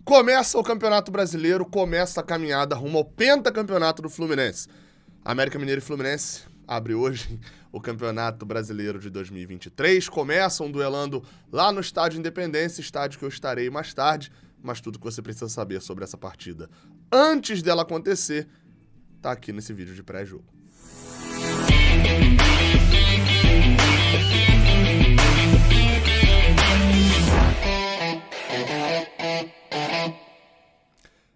Começa o Campeonato Brasileiro, começa a caminhada rumo ao pentacampeonato do Fluminense. América Mineiro e Fluminense abre hoje o Campeonato Brasileiro de 2023. Começam duelando lá no Estádio Independência, estádio que eu estarei mais tarde, mas tudo que você precisa saber sobre essa partida antes dela acontecer tá aqui nesse vídeo de pré-jogo.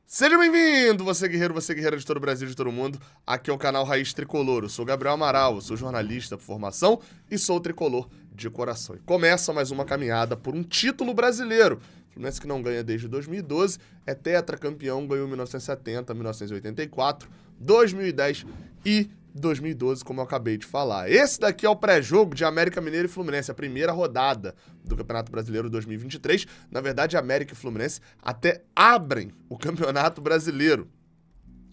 Seja bem-vindo, você guerreira de todo o Brasil, de todo o mundo. Aqui é o canal Raiz Tricolor. Eu sou Gabriel Amaral, eu sou jornalista por formação e sou tricolor de coração. E começa mais uma caminhada por um título brasileiro. O Fluminense que não ganha desde 2012, é tetracampeão, ganhou em 1970, 1984, 2010 e 2012, como eu acabei de falar. Esse daqui é o pré-jogo de América Mineiro e Fluminense, a primeira rodada do Campeonato Brasileiro 2023. Na verdade, América e Fluminense até abrem o Campeonato Brasileiro.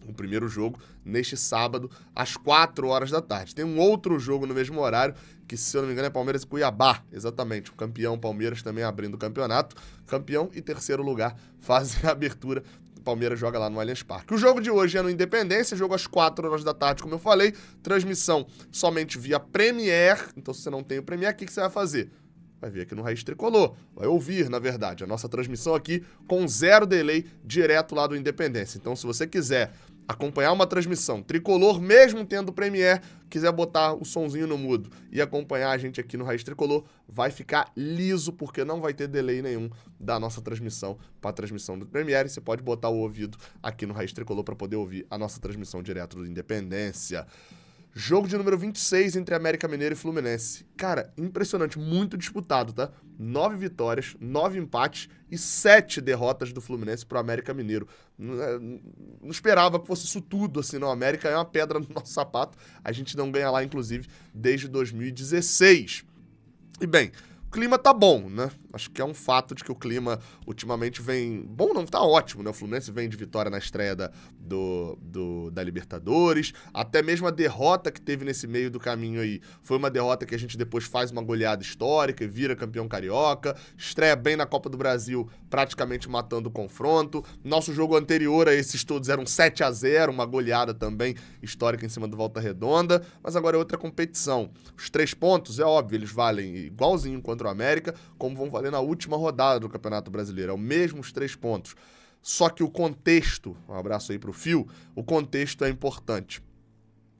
O primeiro jogo neste sábado, às 4 horas da tarde. Tem um outro jogo no mesmo horário, que se eu não me engano é Palmeiras e Cuiabá, exatamente. O campeão Palmeiras também abrindo o campeonato. Campeão e terceiro lugar fazem a abertura. O Palmeiras joga lá no Allianz Parque. O jogo de hoje é no Independência, jogo às 4 horas da tarde, como eu falei. Transmissão somente via Premiere. Então, se você não tem o Premiere, o que você vai fazer? Vai vir aqui no Raiz Tricolor. Vai ouvir, na verdade, a nossa transmissão aqui com zero delay, direto lá do Independência. Então, se você quiser acompanhar uma transmissão tricolor, mesmo tendo Premiere, quiser botar o sonzinho no mudo e acompanhar a gente aqui no Raiz Tricolor, vai ficar liso, porque não vai ter delay nenhum da nossa transmissão para a transmissão do Premiere. Você pode botar o ouvido aqui no Raiz Tricolor para poder ouvir a nossa transmissão direto do Independência. Jogo de número 26 entre América Mineiro e Fluminense. Cara, impressionante, muito disputado, tá? 9 vitórias, 9 empates e 7 derrotas do Fluminense pro América Mineiro. Não esperava que fosse isso tudo, assim, não. A América é uma pedra no nosso sapato. A gente não ganha lá, inclusive, desde 2016. E bem, o clima tá bom, né? Acho que é um fato de que o clima ultimamente vem... Bom não, tá ótimo, né? O Fluminense vem de vitória na estreia da Libertadores. Até mesmo a derrota que teve nesse meio do caminho aí foi uma derrota que a gente depois faz uma goleada histórica e vira campeão carioca. Estreia bem na Copa do Brasil, praticamente matando o confronto. Nosso jogo anterior a esses todos era um 7-0, uma goleada também histórica em cima do Volta Redonda. Mas agora é outra competição. Os 3 pontos, é óbvio, eles valem igualzinho contra o América, como vão valer na última rodada do Campeonato Brasileiro. É o mesmo os 3 pontos. Só que o contexto, um abraço aí pro Fio, o contexto é importante.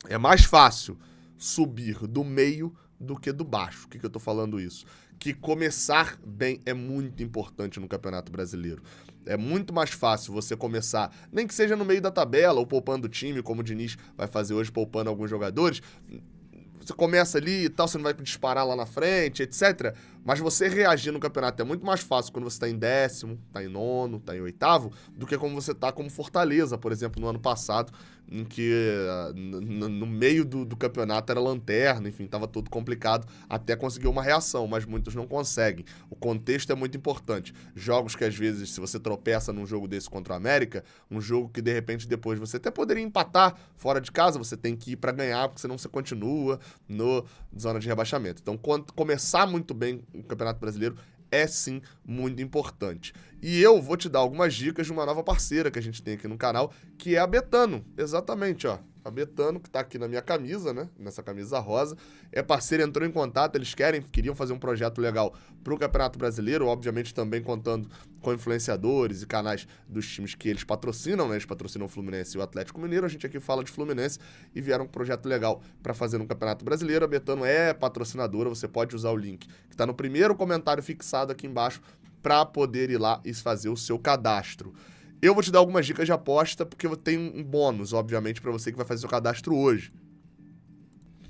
É mais fácil subir do meio do que do baixo. Por que eu tô falando isso? Que começar bem é muito importante no Campeonato Brasileiro. É muito mais fácil você começar, nem que seja no meio da tabela ou poupando o time, como o Diniz vai fazer hoje, poupando alguns jogadores. Você começa ali e tal, você não vai disparar lá na frente, etc. Mas você reagir no campeonato é muito mais fácil quando você tá em 10º, tá em 9º, tá em 8º, do que como você tá como Fortaleza, por exemplo, no ano passado, em que no meio do campeonato era lanterna, enfim, tava tudo complicado até conseguir uma reação, mas muitos não conseguem. O contexto é muito importante. Jogos que às vezes, se você tropeça num jogo desse contra o América, um jogo que de repente depois você até poderia empatar fora de casa, você tem que ir pra ganhar, porque senão você continua no zona de rebaixamento. Então, começar muito bem o Campeonato Brasileiro é sim muito importante. E eu vou te dar algumas dicas de uma nova parceira que a gente tem aqui no canal, que é a Betano. Exatamente, ó. A Betano, que tá aqui na minha camisa, né? Nessa camisa rosa. É parceira, entrou em contato, eles queriam fazer um projeto legal pro Campeonato Brasileiro, obviamente também contando com influenciadores e canais dos times que eles patrocinam, né? Eles patrocinam o Fluminense e o Atlético Mineiro. A gente aqui fala de Fluminense e vieram um projeto legal para fazer no Campeonato Brasileiro. A Betano é patrocinadora, você pode usar o link que tá no primeiro comentário fixado aqui embaixo para poder ir lá e fazer o seu cadastro. Eu vou te dar algumas dicas de aposta, porque eu tenho um bônus, obviamente, para você que vai fazer seu cadastro hoje.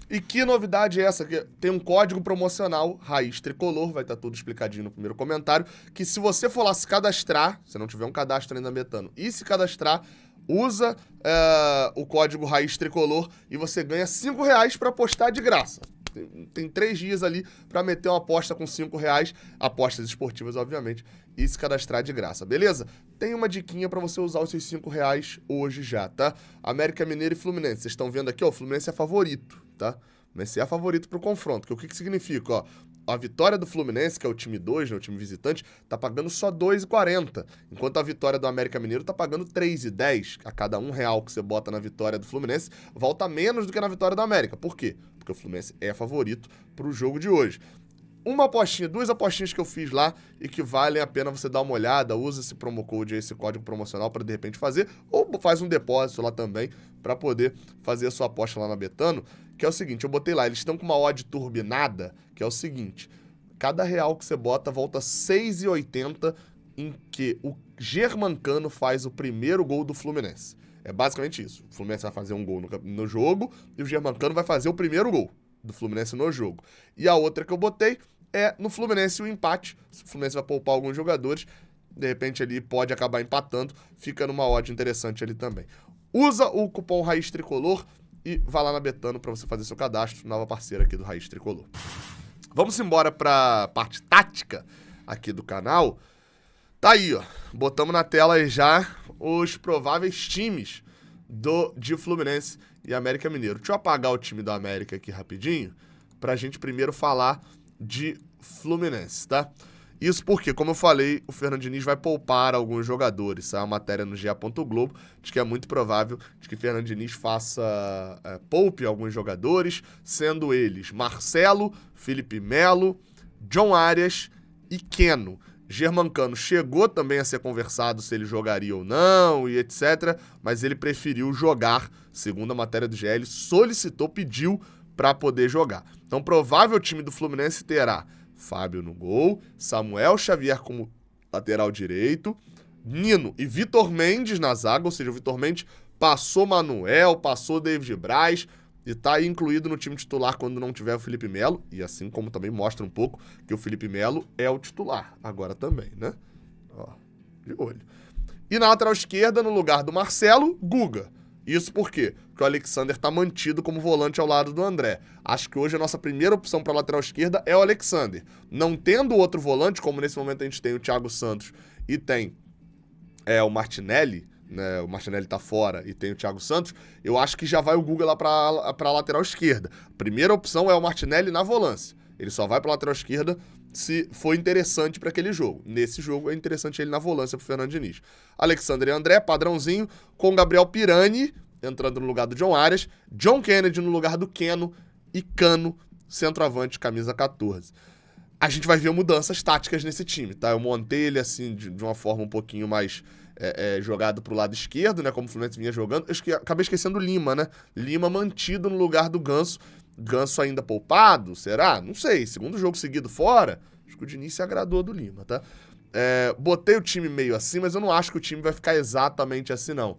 E que novidade é essa? Que tem um código promocional, Raiz Tricolor, vai estar tudo explicadinho no primeiro comentário, que se você for lá se cadastrar, se não tiver um cadastro ainda Betano, e se cadastrar, usa o código Raiz Tricolor e você ganha R$5 para apostar de graça. Tem 3 dias ali para meter uma aposta com R$5, apostas esportivas, obviamente, e se cadastrar de graça, beleza? Tem uma diquinha para você usar os seus R$5 hoje já, tá? América Mineiro e Fluminense, vocês estão vendo aqui, ó, o Fluminense é favorito, tá? O Fluminense é favorito pro confronto, que o que significa, ó? a vitória do Fluminense, que é o time 2, né, o time visitante, tá pagando só 2,40, enquanto a vitória do América Mineiro tá pagando 3,10. A cada R$1 que você bota na vitória do Fluminense, volta menos do que na vitória do América. Por quê? Porque o Fluminense é favorito pro jogo de hoje. Uma apostinha, 2 apostinhas que eu fiz lá e que valem a pena você dar uma olhada, usa esse promo code, esse código promocional para de repente fazer, ou faz um depósito lá também para poder fazer a sua aposta lá na Betano, que é o seguinte, eu botei lá, eles estão com uma odd turbinada, que é o seguinte, cada real que você bota volta 6,80 em que o Germancano faz o primeiro gol do Fluminense. É basicamente isso, o Fluminense vai fazer um gol no jogo e o Germancano vai fazer o primeiro gol do Fluminense no jogo. E a outra que eu botei é no Fluminense o empate. Se o Fluminense vai poupar alguns jogadores, de repente ali pode acabar empatando, fica numa odd interessante ali também. Usa o cupom Raiz Tricolor e vai lá na Betano para você fazer seu cadastro, nova parceira aqui do Raiz Tricolor. Vamos embora para a parte tática aqui do canal. Tá aí, ó. Botamos na tela já os prováveis times de Fluminense e América Mineiro. Deixa eu apagar o time do América aqui rapidinho, pra gente primeiro falar de Fluminense, tá? Isso porque, como eu falei, o Fernando Diniz vai poupar alguns jogadores. Saiu uma matéria no GE. Globo de que é muito provável de que Fernando Diniz poupe alguns jogadores, sendo eles Marcelo, Felipe Melo, John Arias e Keno. Germancano chegou também a ser conversado se ele jogaria ou não e etc, mas ele preferiu jogar, segundo a matéria do GE, ele solicitou, pediu para poder jogar. Então, provável time do Fluminense terá Fábio no gol, Samuel Xavier como lateral direito, Nino e Vitor Mendes na zaga, ou seja, o Vitor Mendes passou Manuel, passou David Braz, e tá aí incluído no time titular quando não tiver o Felipe Melo, e assim como também mostra um pouco que o Felipe Melo é o titular, agora também, né? Ó, de olho. E na lateral esquerda, no lugar do Marcelo, Guga. Isso por quê? Porque o Alexander tá mantido como volante ao lado do André. Acho que hoje a nossa primeira opção para lateral esquerda é o Alexander. Não tendo outro volante, como nesse momento a gente tem o Thiago Santos e tem o Martinelli, né, o Martinelli tá fora e tem o Thiago Santos, eu acho que já vai o Guga lá pra lateral esquerda. A primeira opção é o Martinelli na volância. Ele só vai pra lateral esquerda se for interessante para aquele jogo. Nesse jogo é interessante ele na volância pro Fernando Diniz. Alexander e André, padrãozinho, com Gabriel Pirani entrando no lugar do John Arias, John Kennedy no lugar do Keno e Cano, centroavante, camisa 14. A gente vai ver mudanças táticas nesse time, tá? Eu montei ele assim de uma forma um pouquinho mais jogado pro lado esquerdo, né? Como o Fluminense vinha jogando. Acabei esquecendo o Lima, né? Lima mantido no lugar do Ganso. Ganso ainda poupado, será? Não sei. Segundo jogo seguido fora, acho que o Diniz se agradou do Lima, tá? Botei o time meio assim, mas eu não acho que o time vai ficar exatamente assim, não.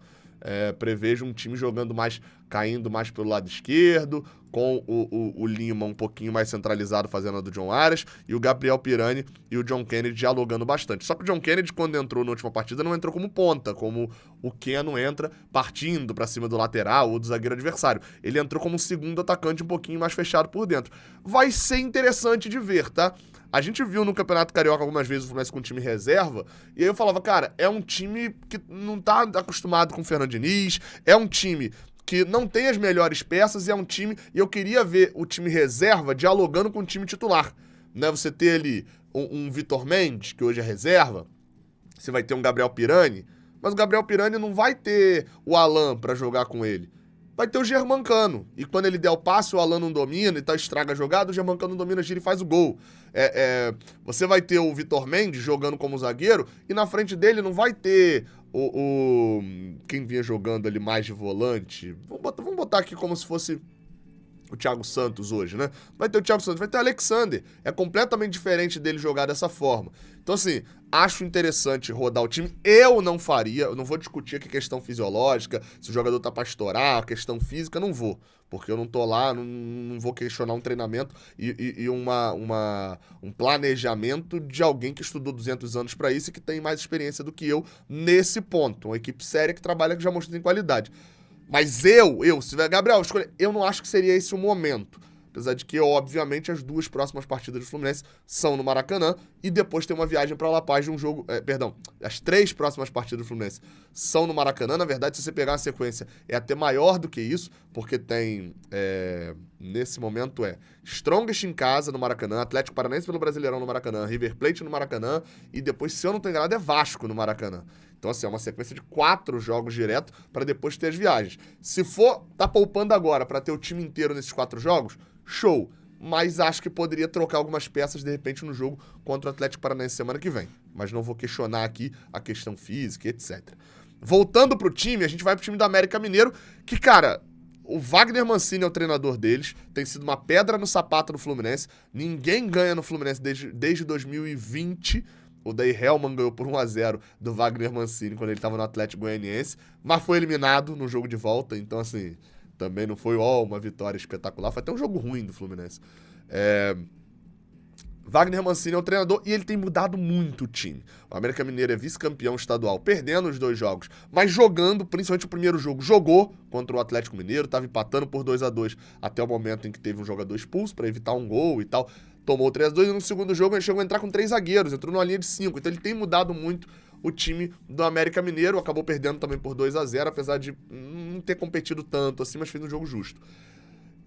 Prevejo um time jogando mais, caindo mais pelo lado esquerdo, com o Lima um pouquinho mais centralizado fazendo a do John Arias, e o Gabriel Pirani e o John Kennedy dialogando bastante. Só que o John Kennedy, quando entrou na última partida, não entrou como ponta, como o Keno entra partindo pra cima do lateral ou do zagueiro adversário. Ele entrou como um segundo atacante um pouquinho mais fechado por dentro. Vai ser interessante de ver, tá? A gente viu no Campeonato Carioca algumas vezes o Fluminense com um time reserva, e aí eu falava, cara, é um time que não tá acostumado com o Fernando Diniz, é um time que não tem as melhores peças, e é um time, e eu queria ver o time reserva dialogando com o time titular, né? Você ter ali um Vitor Mendes, que hoje é reserva, você vai ter um Gabriel Pirani, mas o Gabriel Pirani não vai ter o Alan pra jogar com ele. Vai ter o Germancano. E quando ele der o passe, o Alan não domina e estraga a jogada, o Germancano domina, gira e faz o gol. Você vai ter o Vitor Mendes jogando como zagueiro e na frente dele não vai ter quem vinha jogando ali mais de volante. Vamos botar aqui como se fosse o Thiago Santos hoje, né? Vai ter o Thiago Santos, vai ter o Alexander. É completamente diferente dele jogar dessa forma. Então, assim, acho interessante rodar o time. Eu não faria, eu não vou discutir aqui questão fisiológica, se o jogador tá pra estourar, questão física, não vou. Porque eu não tô lá, não vou questionar um treinamento e um planejamento de alguém que estudou 200 anos pra isso e que tem mais experiência do que eu nesse ponto. Uma equipe séria que trabalha, que já mostrou em qualidade. Mas se tiver Gabriel, eu não acho que seria esse o momento. apesar de que, obviamente, as duas próximas partidas do Fluminense são no Maracanã e depois tem uma viagem para La Paz de um jogo... as 3 próximas partidas do Fluminense são no Maracanã. Na verdade, se você pegar uma sequência, é até maior do que isso, porque tem, nesse momento, Strongest em casa no Maracanã, Atlético Paranaense pelo Brasileirão no Maracanã, River Plate no Maracanã e depois, se eu não tô enganado, é Vasco no Maracanã. Então, assim, é uma sequência de 4 jogos direto para depois ter as viagens. Se for, tá poupando agora para ter o time inteiro nesses 4 jogos, show. Mas acho que poderia trocar algumas peças, de repente, no jogo contra o Atlético Paranaense semana que vem. Mas não vou questionar aqui a questão física, etc. Voltando pro time, a gente vai pro time do América Mineiro, que, cara, o Wagner Mancini é o treinador deles, tem sido uma pedra no sapato do Fluminense. Ninguém ganha no Fluminense desde 2020. O Day Hellman ganhou por 1-0 do Wagner Mancini quando ele estava no Atlético Goianiense, mas foi eliminado no jogo de volta, então assim, também não foi uma vitória espetacular, foi até um jogo ruim do Fluminense. Wagner Mancini é o treinador e ele tem mudado muito o time. O América Mineiro é vice-campeão estadual, perdendo os 2 jogos, mas jogando, principalmente o primeiro jogo, jogou contra o Atlético Mineiro, estava empatando por 2-2 até o momento em que teve um jogador expulso para evitar um gol e tal. Tomou 3-2 e no segundo jogo ele chegou a entrar com 3 zagueiros, entrou numa linha de 5. Então ele tem mudado muito o time do América Mineiro, acabou perdendo também por 2-0, apesar de não ter competido tanto assim, mas fez um jogo justo.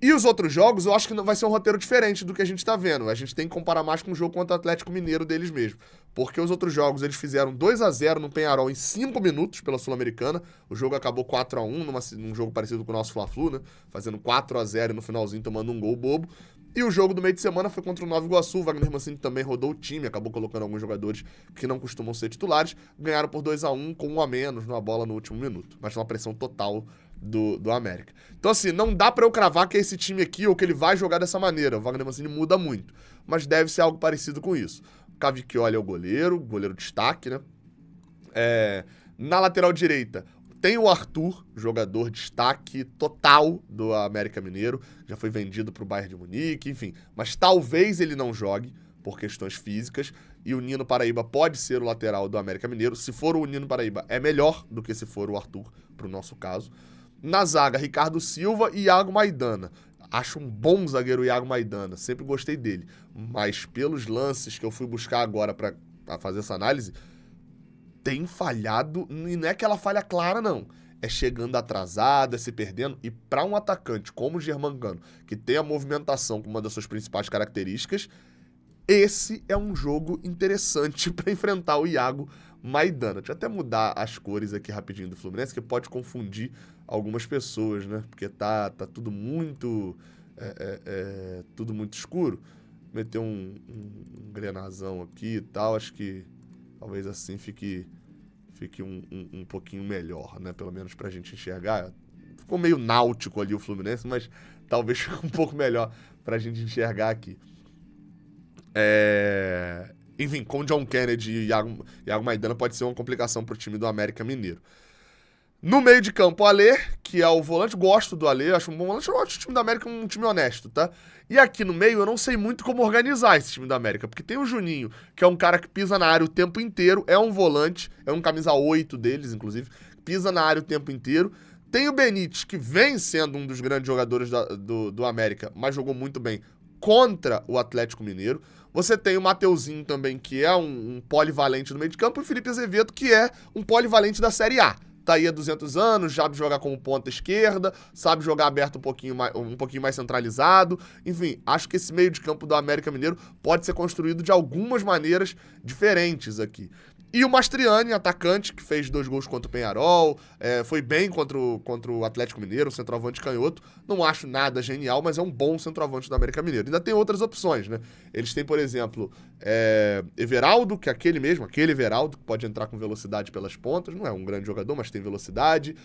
E os outros jogos, eu acho que vai ser um roteiro diferente do que a gente tá vendo. A gente tem que comparar mais com o jogo contra o Atlético Mineiro deles mesmo. Porque os outros jogos, eles fizeram 2-0 no Peñarol em 5 minutos pela Sul-Americana. O jogo acabou 4-1 num jogo parecido com o nosso Fla-Flu, né? Fazendo 4-0 no finalzinho, tomando um gol bobo. E o jogo do meio de semana foi contra o Nova Iguaçu. O Wagner Mancini também rodou o time, acabou colocando alguns jogadores que não costumam ser titulares. Ganharam por 2-1 com 1 a menos numa bola no último minuto. Mas uma pressão total do América. Então, assim, não dá pra eu cravar que é esse time aqui ou que ele vai jogar dessa maneira. O Wagner Mancini muda muito. Mas deve ser algo parecido com isso. O Cavicchioli é o goleiro destaque, né? Na lateral direita, tem o Arthur, jogador destaque total do América Mineiro. Já foi vendido pro Bayern de Munique, enfim. Mas talvez ele não jogue por questões físicas. E o Nino Paraíba pode ser o lateral do América Mineiro. Se for o Nino Paraíba, é melhor do que se for o Arthur, pro nosso caso. Na zaga, Ricardo Silva e Iago Maidana. Acho um bom zagueiro o Iago Maidana, sempre gostei dele. Mas pelos lances que eu fui buscar agora pra fazer essa análise, tem falhado, e não é aquela falha clara, não. É chegando atrasado, é se perdendo. E para um atacante como o Germancano, que tem a movimentação como uma das suas principais características, esse é um jogo interessante para enfrentar o Iago Maidana. Deixa eu até mudar as cores aqui rapidinho do Fluminense, que pode confundir algumas pessoas, né? Porque tá tudo muito tudo muito escuro. Meter um grenazão aqui e tal, acho que talvez assim fique um pouquinho melhor, né? Pelo menos pra gente enxergar. Ficou meio náutico ali o Fluminense, mas talvez fique um pouco melhor pra gente enxergar aqui. Enfim, com John Kennedy e Iago Maidana pode ser uma complicação pro time do América Mineiro. No meio de campo, o Alê, que é o volante, gosto do Alê, acho um bom volante, eu acho o time do América um time honesto, tá? E aqui no meio, eu não sei muito como organizar esse time do América, porque tem o Juninho, que é um cara que pisa na área o tempo inteiro, é um volante, é um camisa 8 deles, inclusive, pisa na área o tempo inteiro. Tem o Benítez, que vem sendo um dos grandes jogadores do América, mas jogou muito bem contra o Atlético Mineiro. Você tem o Mateuzinho também, que é um polivalente no meio de campo, e o Felipe Azevedo, que é um polivalente da Série A. Tá aí há 200 anos, sabe jogar como ponta esquerda, sabe jogar aberto um pouquinho mais centralizado. Enfim, acho que esse meio de campo do América Mineiro pode ser construído de algumas maneiras diferentes aqui. E o Mastriani, atacante, que fez 2 gols contra o Peñarol, foi bem contra o Atlético Mineiro, um centroavante canhoto. Não acho nada genial, mas é um bom centroavante do América Mineiro. Ainda tem outras opções, né? Eles têm, por exemplo, Everaldo, que é aquele Everaldo, que pode entrar com velocidade pelas pontas. Não é um grande jogador, mas tem velocidade.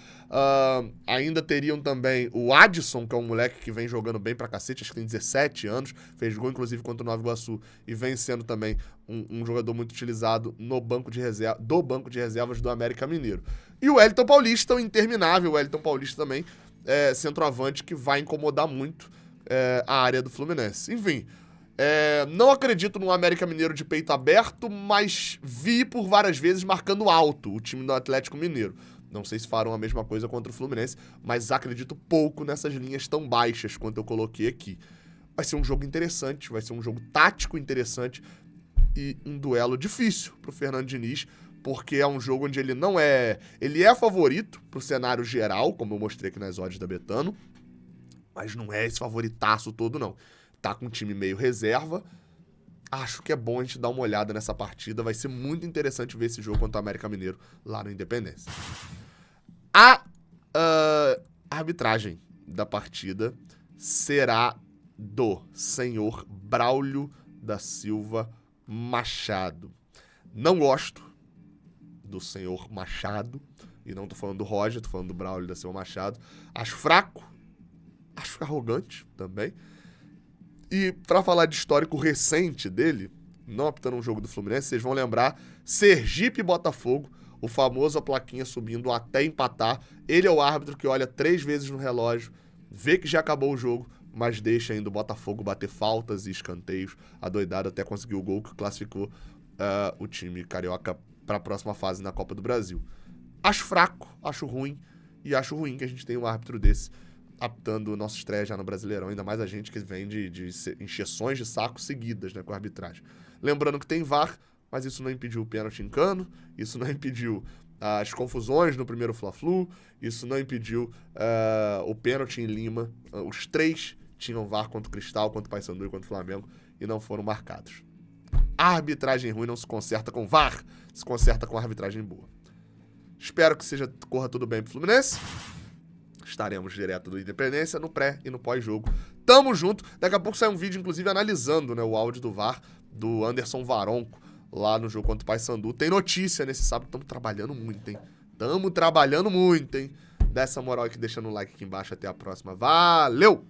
Ainda teriam também o Adson, que é um moleque que vem jogando bem pra cacete, acho que tem 17 anos, fez gol inclusive contra o Nova Iguaçu e vem sendo também um jogador muito utilizado do banco de reservas do América Mineiro. E o Wellington Paulista, o interminável Wellington Paulista também, centroavante que vai incomodar muito a área do Fluminense. Enfim, não acredito no América Mineiro de peito aberto, mas vi por várias vezes marcando alto o time do Atlético Mineiro. Não sei se farão a mesma coisa contra o Fluminense, mas acredito pouco nessas linhas tão baixas quanto eu coloquei aqui. vai ser um jogo interessante, vai ser um jogo tático interessante e um duelo difícil pro Fernando Diniz, porque é um jogo onde ele não é... Ele é favorito pro cenário geral, como eu mostrei aqui nas odds da Betano, mas não é esse favoritaço todo, não. Tá com um time meio reserva. Acho que é bom a gente dar uma olhada nessa partida. Vai ser muito interessante ver esse jogo contra o América Mineiro lá no Independência. A arbitragem da partida será do senhor Braulio da Silva Machado. Não gosto do senhor Machado, e não tô falando do Roger, tô falando do Braulio da Silva Machado. Acho fraco, acho arrogante também. E pra falar de histórico recente dele, não apitando um jogo do Fluminense, vocês vão lembrar Sergipe e Botafogo, o famoso a plaquinha subindo até empatar. Ele é o árbitro que olha 3 vezes no relógio, vê que já acabou o jogo, mas deixa ainda o Botafogo bater faltas e escanteios. Adoidado até conseguiu o gol que classificou o time carioca para a próxima fase na Copa do Brasil. Acho fraco, acho ruim, e acho ruim que a gente tenha um árbitro desse apitando o nosso estreia já no Brasileirão, ainda mais a gente que vem de encheções de saco seguidas, né, com a arbitragem. Lembrando que tem VAR, mas isso não impediu o pênalti em Cano, isso não impediu as confusões no primeiro Fla-Flu, isso não impediu o pênalti em Lima. Os 3 tinham VAR contra o Cristal, contra o Paysandu e contra o Flamengo, e não foram marcados. A arbitragem ruim não se conserta com VAR, se conserta com a arbitragem boa. Espero que corra tudo bem pro Fluminense. Estaremos direto do Independência, no pré e no pós-jogo. Tamo junto. Daqui a pouco sai um vídeo, inclusive, analisando, né, o áudio do VAR do Anderson Varonco, lá no jogo contra o Paysandu. Tem notícia nesse sábado. Estamos trabalhando muito, hein? Dá essa moral aqui, deixando o like aqui embaixo. Até a próxima. Valeu!